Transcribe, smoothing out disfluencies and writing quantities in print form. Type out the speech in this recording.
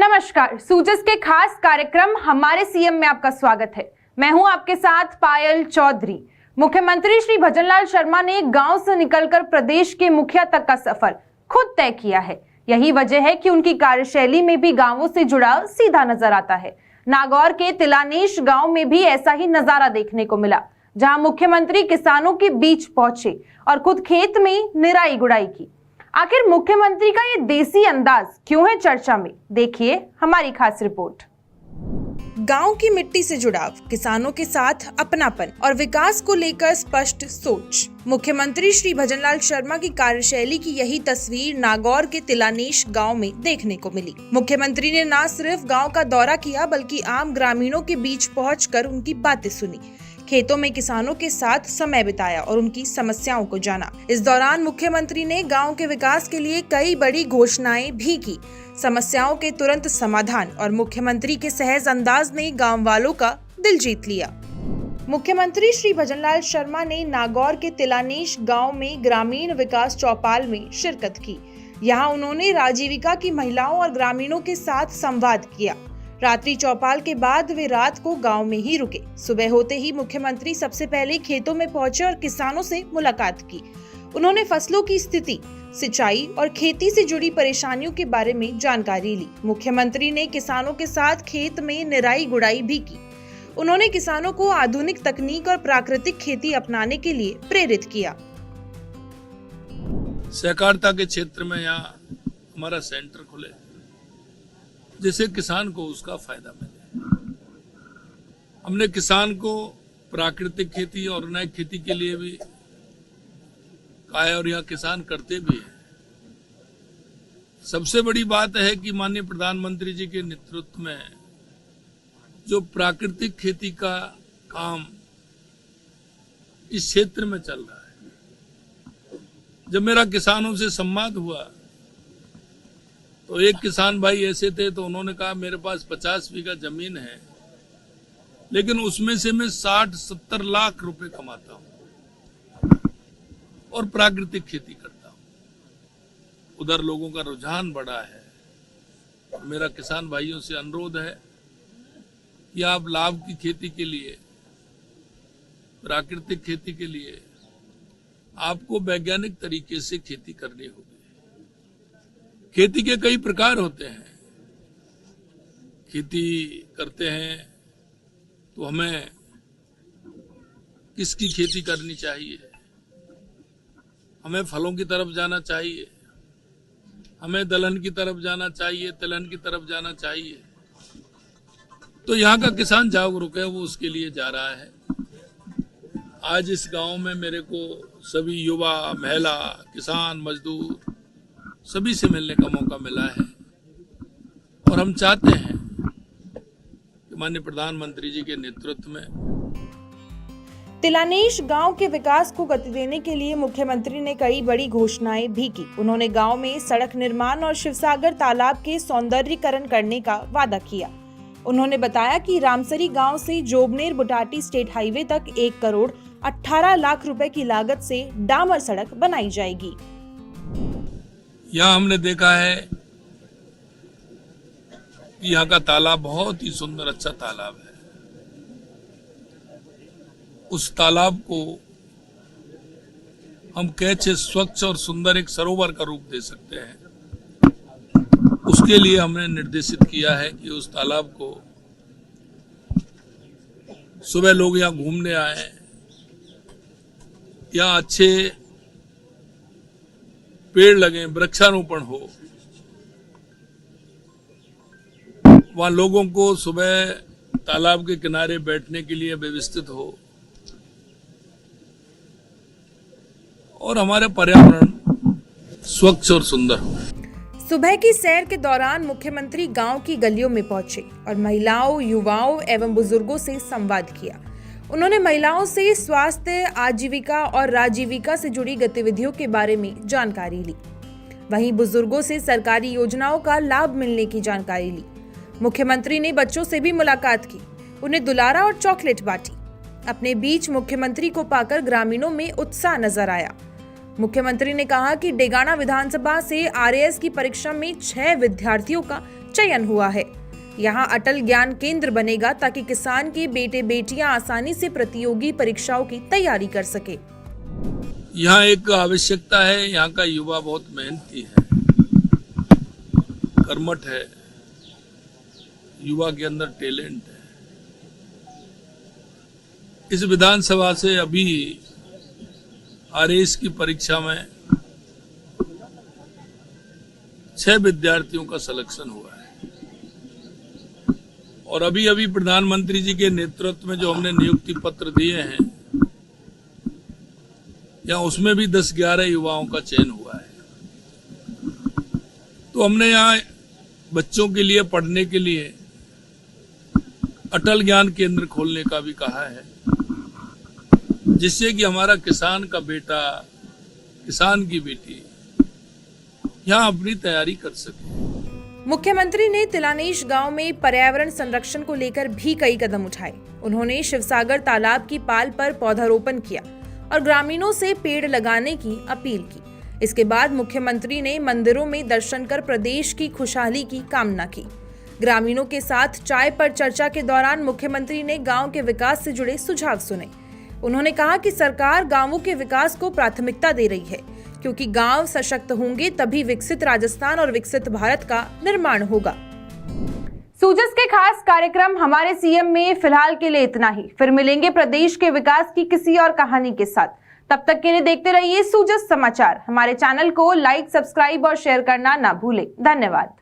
नमस्कार, सूजस के खास कार्यक्रम हमारे सीएम में आपका स्वागत है। मैं हूं आपके साथ पायल चौधरी। मुख्यमंत्री श्री भजनलाल शर्मा ने गांव से निकलकर प्रदेश के मुखिया तक का सफर खुद तय किया है। यही वजह है कि उनकी कार्यशैली में भी गांवों से जुड़ाव सीधा नजर आता है। नागौर के तिलानेश गांव में भी ऐसा ही नजारा देखने को मिला, जहां मुख्यमंत्री किसानों के बीच पहुंचे और खुद खेत में निराई गुड़ाई की। आखिर मुख्यमंत्री का ये देसी अंदाज क्यों है चर्चा में, देखिए हमारी खास रिपोर्ट। गांव की मिट्टी से जुड़ाव, किसानों के साथ अपनापन और विकास को लेकर स्पष्ट सोच। मुख्यमंत्री श्री भजनलाल शर्मा की कार्यशैली की यही तस्वीर नागौर के तिलानेश गांव में देखने को मिली। मुख्यमंत्री ने न सिर्फ गांव का दौरा किया, बल्कि आम ग्रामीणों के बीच पहुंचकर उनकी बातें सुनी, खेतों में किसानों के साथ समय बिताया और उनकी समस्याओं को जाना। इस दौरान मुख्यमंत्री ने गांव के विकास के लिए कई बड़ी घोषणाएं भी की। समस्याओं के तुरंत समाधान और मुख्यमंत्री के सहज अंदाज ने गांव वालों का दिल जीत लिया। मुख्यमंत्री श्री भजनलाल शर्मा ने नागौर के तिलानेश गांव में ग्रामीण विकास चौपाल में शिरकत की। यहां उन्होंने राजीविका की महिलाओं और ग्रामीणों के साथ संवाद किया। रात्रि चौपाल के बाद वे रात को गांव में ही रुके। सुबह होते ही मुख्यमंत्री सबसे पहले खेतों में पहुंचे और किसानों से मुलाकात की। उन्होंने फसलों की स्थिति, सिंचाई और खेती से जुड़ी परेशानियों के बारे में जानकारी ली। मुख्यमंत्री ने किसानों के साथ खेत में निराई गुड़ाई भी की। उन्होंने किसानों को आधुनिक तकनीक और प्राकृतिक खेती अपनाने के लिए प्रेरित किया। सहकारिता के क्षेत्र में यहाँ हमारा सेंटर खुले, जिससे किसान को उसका फायदा मिले। हमने किसान को प्राकृतिक खेती और नई खेती के लिए भी कहा है और यहाँ किसान करते भी हैं। सबसे बड़ी बात है कि माननीय प्रधानमंत्री जी के नेतृत्व में जो प्राकृतिक खेती का काम इस क्षेत्र में चल रहा है। जब मेरा किसानों से संवाद हुआ तो एक किसान भाई ऐसे थे, तो उन्होंने कहा मेरे पास 50 बीघा जमीन है, लेकिन उसमें से मैं 60-70 लाख रुपए कमाता हूं और प्राकृतिक खेती करता हूं। उधर लोगों का रुझान बढ़ा है। मेरा किसान भाइयों से अनुरोध है कि आप लाभ की खेती के लिए, प्राकृतिक खेती के लिए आपको वैज्ञानिक तरीके से खेती करनी होगी। खेती के कई प्रकार होते हैं। खेती करते हैं तो हमें किसकी खेती करनी चाहिए? हमें फलों की तरफ जाना चाहिए, हमें दलहन की तरफ जाना चाहिए, तिलहन की तरफ जाना चाहिए। तो यहाँ का किसान जागरूक है, वो उसके लिए जा रहा है। आज इस गांव में मेरे को सभी युवा, महिला, किसान, मजदूर सभी से मिलने का मौका मिला है और हम चाहते हैं कि माननीय प्रधानमंत्री जी के नेतृत्व में तिलानेश गांव के विकास को गति देने के लिए मुख्यमंत्री ने कई बड़ी घोषणाएं भी की। उन्होंने गांव में सड़क निर्माण और शिवसागर तालाब के सौंदर्यीकरण करने का वादा किया। उन्होंने बताया कि रामसरी गांव से जोबनेर बुटाटी स्टेट हाईवे तक 1 करोड़ 18 लाख रुपए की लागत से डामर सड़क बनाई जाएगी। यहाँ हमने देखा है कि यहाँ का तालाब बहुत ही सुंदर, अच्छा तालाब है। उस तालाब को हम कैसे स्वच्छ और सुंदर एक सरोवर का रूप दे सकते हैं, उसके लिए हमने निर्देशित किया है कि उस तालाब को सुबह लोग यहाँ घूमने आए, यहाँ अच्छे पेड़ लगे, वृक्षारोपण हो, वहां लोगों को सुबह तालाब के किनारे बैठने के लिए व्यवस्थित हो और हमारे पर्यावरण स्वच्छ और सुंदर हो। सुबह की सैर के दौरान मुख्यमंत्री गांव की गलियों में पहुंचे और महिलाओं, युवाओं एवं बुजुर्गों से संवाद किया। उन्होंने महिलाओं से स्वास्थ्य, आजीविका और राजीविका से जुड़ी गतिविधियों के बारे में जानकारी ली। वहीं बुजुर्गों से सरकारी योजनाओं का लाभ मिलने की जानकारी ली। मुख्यमंत्री ने बच्चों से भी मुलाकात की, उन्हें दुलारा और चॉकलेट बांटी। अपने बीच मुख्यमंत्री को पाकर ग्रामीणों में उत्साह नजर आया। मुख्यमंत्री ने कहा कि डेगाना विधानसभा से आरएएस की परीक्षा में 6 विद्यार्थियों का चयन हुआ है। यहाँ अटल ज्ञान केंद्र बनेगा ताकि किसान के बेटे बेटियां आसानी से प्रतियोगी परीक्षाओं की तैयारी कर सके। यहाँ एक आवश्यकता है, यहाँ का युवा बहुत मेहनती है, कर्मठ है, युवा के अंदर टैलेंट है। इस विधानसभा से अभी आरएएस की परीक्षा में 6 विद्यार्थियों का सिलेक्शन हुआ है और अभी अभी प्रधानमंत्री जी के नेतृत्व में जो हमने नियुक्ति पत्र दिए हैं, या उसमें भी 10-11 युवाओं का चयन हुआ है। तो हमने यहाँ बच्चों के लिए पढ़ने के लिए अटल ज्ञान केंद्र खोलने का भी कहा है, जिससे कि हमारा किसान का बेटा, किसान की बेटी यहाँ अपनी तैयारी कर सके। मुख्यमंत्री ने तिलानेश गांव में पर्यावरण संरक्षण को लेकर भी कई कदम उठाए। उन्होंने शिवसागर तालाब की पाल पर पौधारोपण किया और ग्रामीणों से पेड़ लगाने की अपील की। इसके बाद मुख्यमंत्री ने मंदिरों में दर्शन कर प्रदेश की खुशहाली की कामना की। ग्रामीणों के साथ चाय पर चर्चा के दौरान मुख्यमंत्री ने गांव के विकास से जुड़े सुझाव सुने। उन्होंने कहा कि सरकार गांवों के विकास को प्राथमिकता दे रही है, क्योंकि गांव सशक्त होंगे तभी विकसित राजस्थान और विकसित भारत का निर्माण होगा। सूजस के खास कार्यक्रम हमारे सीएम में फिलहाल के लिए इतना ही। फिर मिलेंगे प्रदेश के विकास की किसी और कहानी के साथ। तब तक के लिए देखते रहिए सूजस समाचार। हमारे चैनल को लाइक, सब्सक्राइब और शेयर करना ना भूलें। धन्यवाद।